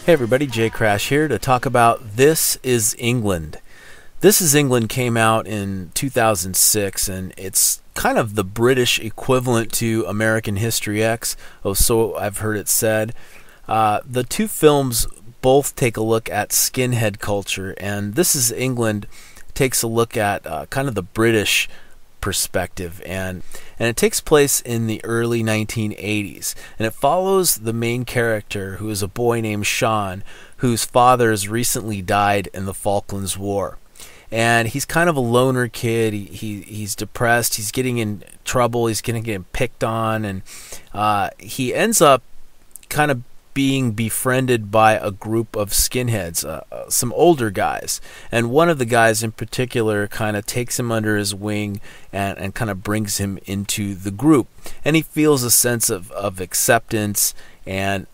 Hey everybody, Jcrash here to talk about This Is England. This Is England came out in 2006, and it's kind of the British equivalent to American History X, so I've heard it said. The two films both take a look at skinhead culture, and This Is England takes a look at kind of the British perspective, and it takes place in the early 1980s, and it follows the main character, who is a boy named Sean, whose father has recently died in the Falklands War. And he's kind of a loner kid. He's depressed, he's getting in trouble, he's getting picked on, and he ends up kind of being befriended by a group of skinheads, some older guys, and one of the guys in particular kind of takes him under his wing and kind of brings him into the group, and he feels a sense of acceptance and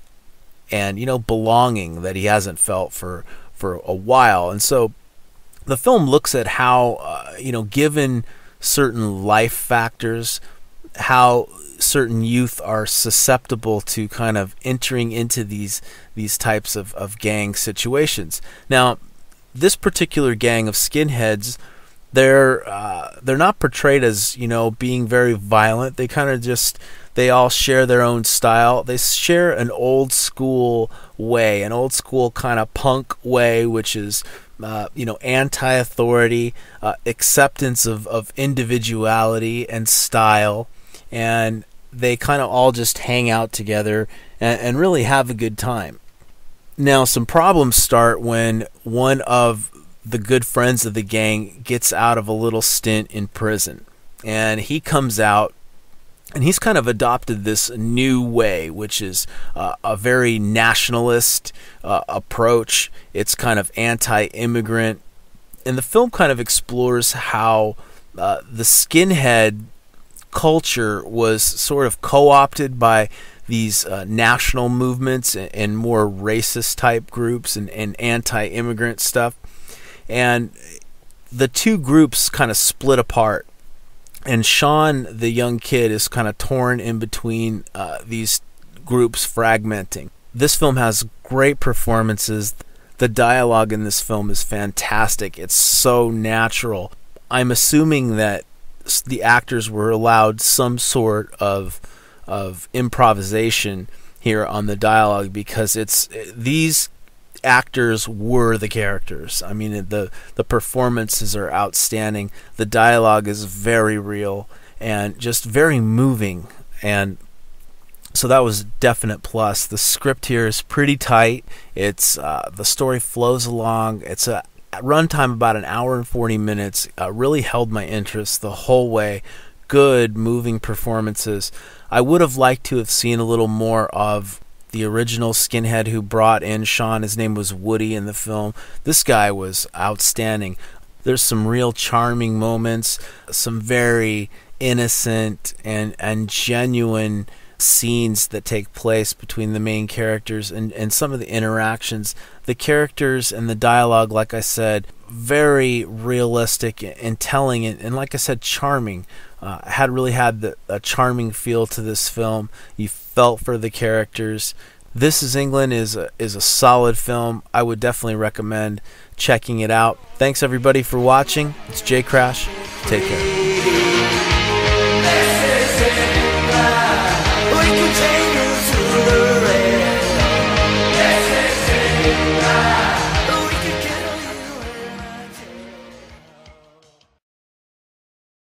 belonging that he hasn't felt for a while. And so the film looks at how given certain life factors, how certain youth are susceptible to kind of entering into these types of gang situations. Now, this particular gang of skinheads, they're not portrayed as being very violent. They kind of they all share their own style. They share an old school way, an old school kind of punk way, which is anti-authority, acceptance of individuality and style. And they kind of all just hang out together and really have a good time. Now, some problems start when one of the good friends of the gang gets out of a little stint in prison. And he comes out, and he's kind of adopted this new way, which is a very nationalist approach. It's kind of anti-immigrant. And the film kind of explores how the skinhead culture was sort of co-opted by these national movements and more racist type groups and anti-immigrant stuff, and the two groups kind of split apart, and Sean, the young kid, is kind of torn in between these groups, fragmenting. This film has great performances. The dialogue in this film is fantastic. It's so natural. I'm assuming that the actors were allowed some sort of improvisation here on the dialogue, because these actors were the characters. I mean, the performances are outstanding. The dialogue is very real and just very moving, and so that was a definite plus. The script here is pretty tight. It's the story flows along. It's a runtime about an hour and 40 minutes. Really held my interest the whole way. Good moving performances. I would have liked to have seen a little more of the original skinhead who brought in Sean. His name was Woody in the film. This guy was outstanding. There's some real charming moments, some very innocent and genuine scenes that take place between the main characters, and some of the interactions. The characters and the dialogue, like I said, very realistic and telling, and like I said, charming. Really had a charming feel to this film. You felt for the characters. This Is England is a solid film. I would definitely recommend checking it out. Thanks everybody for watching. It's Jcrash. Take care.